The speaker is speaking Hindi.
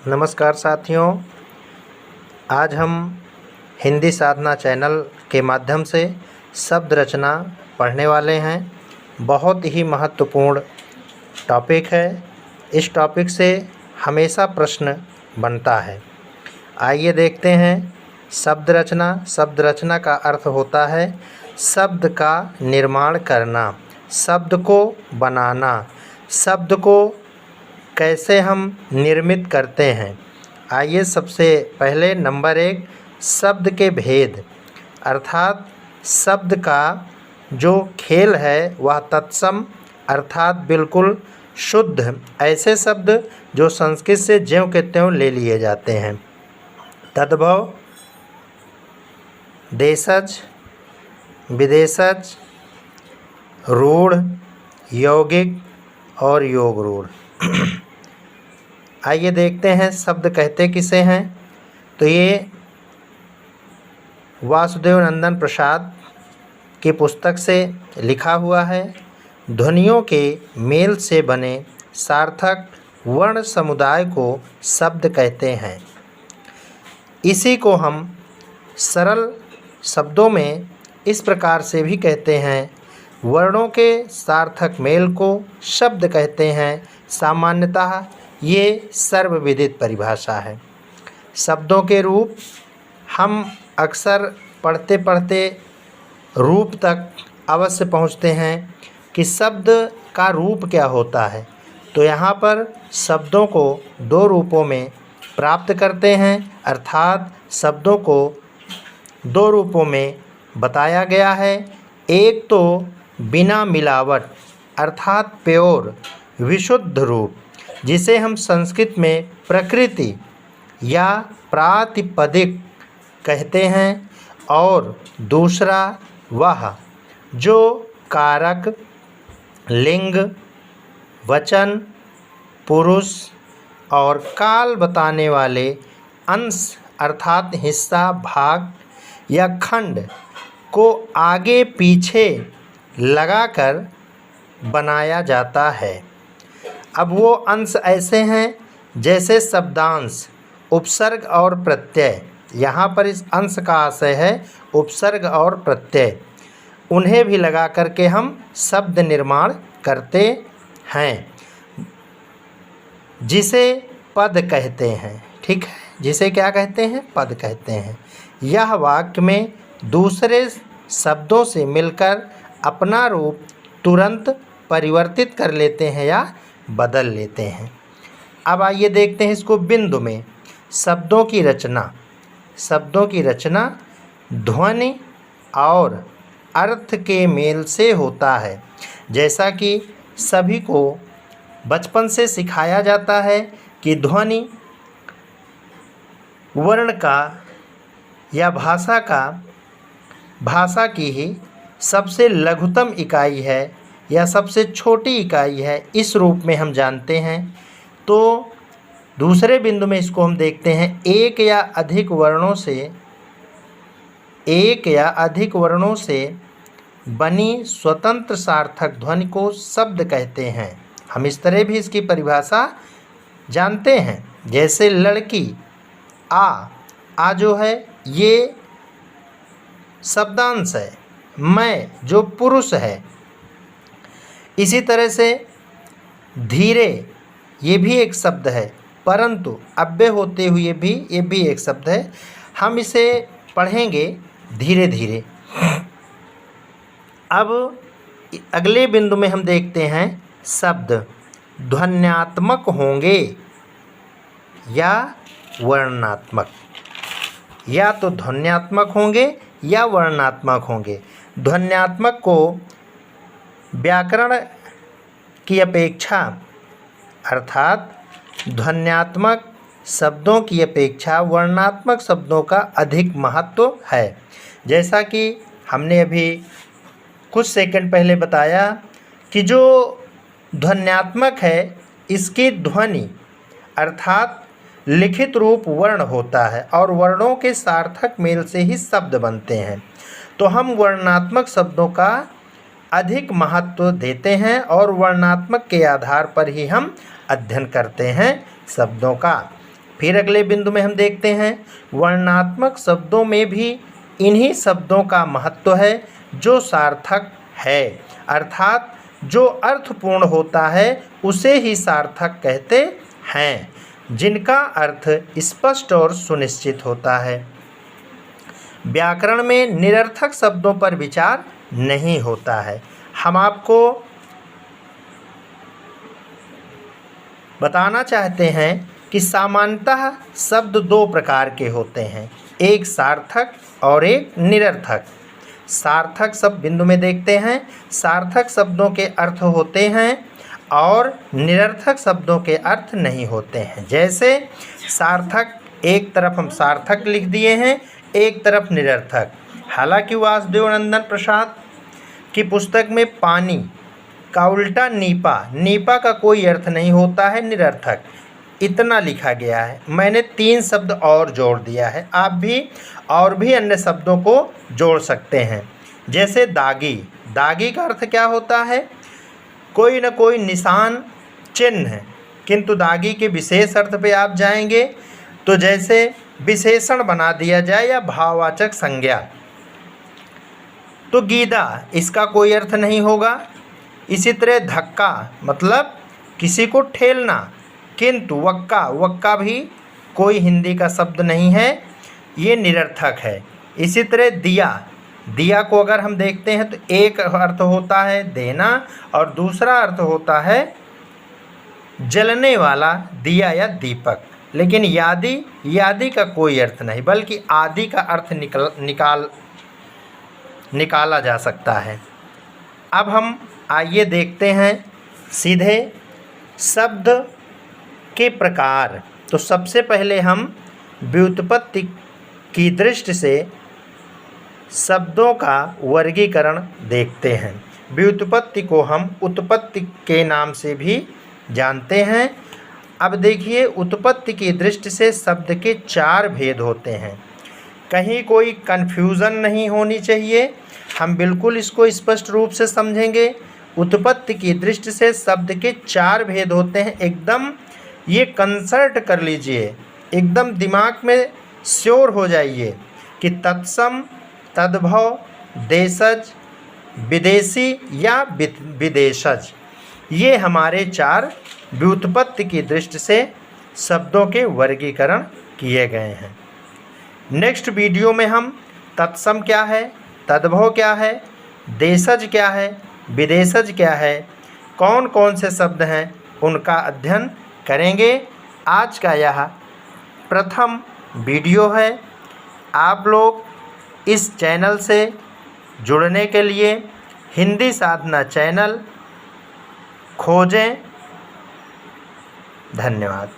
नमस्कार साथियों, आज हम हिंदी साधना चैनल के माध्यम से शब्द रचना पढ़ने वाले हैं। बहुत ही महत्वपूर्ण टॉपिक है। इस टॉपिक से हमेशा प्रश्न बनता है। आइए देखते हैं। शब्द रचना। शब्द रचना का अर्थ होता है शब्द का निर्माण करना, शब्द को बनाना, शब्द को कैसे हम निर्मित करते हैं। आइए सबसे पहले नंबर 1, शब्द के भेद, अर्थात शब्द का जो खेल है वह तत्सम अर्थात बिल्कुल शुद्ध, ऐसे शब्द जो संस्कृत से ज्यों के त्यों ले लिए जाते हैं। तद्भव, देशज, विदेशज, रूढ़, यौगिक और योग रूढ़। आइए देखते हैं शब्द कहते किसे हैं। तो ये वासुदेव नंदन प्रसाद की पुस्तक से लिखा हुआ है। ध्वनियों के मेल से बने सार्थक वर्ण समुदाय को शब्द कहते हैं। इसी को हम सरल शब्दों में इस प्रकार से भी कहते हैं। वर्णों के सार्थक मेल को शब्द कहते हैं। सामान्यतः ये सर्वविदित परिभाषा है। शब्दों के रूप, हम अक्सर पढ़ते पढ़ते रूप तक अवश्य पहुँचते हैं कि शब्द का रूप क्या होता है। तो यहाँ पर शब्दों को 2 रूपों में प्राप्त करते हैं, अर्थात शब्दों को 2 रूपों में बताया गया है। एक तो बिना मिलावट अर्थात प्योर विशुद्ध रूप, जिसे हम संस्कृत में प्रकृति या प्रातिपदिक कहते हैं, और दूसरा वह जो कारक, लिंग, वचन, पुरुष और काल बताने वाले अंश अर्थात हिस्सा, भाग या खंड को आगे पीछे लगाकर बनाया जाता है। अब वो अंश ऐसे हैं जैसे शब्दांश, उपसर्ग और प्रत्यय। यहाँ पर इस अंश का आशय है उपसर्ग और प्रत्यय। उन्हें भी लगा करके हम शब्द निर्माण करते हैं, जिसे पद कहते हैं। ठीक है, जिसे क्या कहते हैं? पद कहते हैं। यह वाक्य में दूसरे शब्दों से मिलकर अपना रूप तुरंत परिवर्तित कर लेते हैं या बदल लेते हैं। अब आइए देखते हैं इसको बिंदु में। शब्दों की रचना। शब्दों की रचना ध्वनि और अर्थ के मेल से होता है। जैसा कि सभी को बचपन से सिखाया जाता है कि ध्वनि वर्ण का या भाषा की ही सबसे लघुतम इकाई है या सबसे छोटी इकाई है, इस रूप में हम जानते हैं। तो दूसरे बिंदु में इसको हम देखते हैं, एक या अधिक वर्णों से बनी स्वतंत्र सार्थक ध्वनि को शब्द कहते हैं। हम इस तरह भी इसकी परिभाषा जानते हैं। जैसे लड़की, आ जो है ये शब्दांश है, मैं जो पुरुष है। इसी तरह से धीरे, ये भी एक शब्द है, परंतु अव्यय होते हुए भी ये भी एक शब्द है। हम इसे पढ़ेंगे धीरे धीरे। अब अगले बिंदु में हम देखते हैं शब्द ध्वन्यात्मक होंगे या वर्णनात्मक। या तो ध्वन्यात्मक होंगे या वर्णनात्मक होंगे। ध्वन्यात्मक को व्याकरण की अपेक्षा अर्थात ध्वन्यात्मक शब्दों की अपेक्षा वर्णनात्मक शब्दों का अधिक महत्व है। जैसा कि हमने अभी कुछ सेकंड पहले बताया कि जो ध्वन्यात्मक है इसकी ध्वनि अर्थात लिखित रूप वर्ण होता है और वर्णों के सार्थक मेल से ही शब्द बनते हैं। तो हम वर्णनात्मक शब्दों का अधिक महत्व देते हैं और वर्णनात्मक के आधार पर ही हम अध्ययन करते हैं शब्दों का। फिर अगले बिंदु में हम देखते हैं वर्णनात्मक शब्दों में भी इन्हीं शब्दों का महत्व है जो सार्थक है, अर्थात जो अर्थपूर्ण होता है उसे ही सार्थक कहते हैं, जिनका अर्थ स्पष्ट और सुनिश्चित होता है। व्याकरण में निरर्थक शब्दों पर विचार नहीं होता है। हम आपको बताना चाहते हैं कि सामान्यतः शब्द दो प्रकार के होते हैं, एक सार्थक और एक निरर्थक। सार्थक शब्द बिंदु में देखते हैं, सार्थक शब्दों के अर्थ होते हैं और निरर्थक शब्दों के अर्थ नहीं होते हैं। जैसे सार्थक, एक तरफ हम सार्थक लिख दिए हैं, एक तरफ निरर्थक। हालांकि वासुदेव नंदन प्रसाद की पुस्तक में पानी का उल्टा नीपा, नीपा का कोई अर्थ नहीं होता है, निरर्थक, इतना लिखा गया है। मैंने 3 शब्द और जोड़ दिया है, आप भी और भी अन्य शब्दों को जोड़ सकते हैं। जैसे दागी, दागी का अर्थ क्या होता है? कोई न कोई निशान, चिन्ह है। किंतु दागी के विशेष अर्थ पे आप जाएंगे तो जैसे विशेषण बना दिया जाए या भाववाचक संज्ञा। तो गीदा, इसका कोई अर्थ नहीं होगा। इसी तरह धक्का मतलब किसी को ठेलना, किंतु वक्का, वक्का भी कोई हिंदी का शब्द नहीं है, ये निरर्थक है। इसी तरह दिया, दिया को अगर हम देखते हैं तो एक अर्थ होता है देना और दूसरा अर्थ होता है जलने वाला दिया या दीपक। लेकिन यादी, यादी का कोई अर्थ नहीं, बल्कि आदि का अर्थ निकाला जा सकता है। अब हम आइए देखते हैं सीधे शब्द के प्रकार। तो सबसे पहले हम व्युत्पत्ति की दृष्टि से शब्दों का वर्गीकरण देखते हैं। व्युत्पत्ति को हम उत्पत्ति के नाम से भी जानते हैं। अब देखिए, उत्पत्ति की दृष्टि से शब्द के 4 भेद होते हैं। कहीं कोई कन्फ्यूज़न नहीं होनी चाहिए, हम बिल्कुल इसको स्पष्ट रूप से समझेंगे। उत्पत्ति की दृष्टि से शब्द के 4 भेद होते हैं। एकदम ये कंसल्ट कर लीजिए, एकदम दिमाग में श्योर हो जाइए कि तत्सम, तद्भव, देशज, विदेशी या विदेशज, ये हमारे 4 व्युत्पत्ति की दृष्टि से शब्दों के वर्गीकरण किए गए हैं। नेक्स्ट वीडियो में हम तत्सम क्या है, तद्भव क्या है, देशज क्या है, विदेशज क्या है, कौन कौन से शब्द हैं, उनका अध्ययन करेंगे। आज का यह प्रथम वीडियो है। आप लोग इस चैनल से जुड़ने के लिए हिंदी साधना चैनल खोजें। धन्यवाद।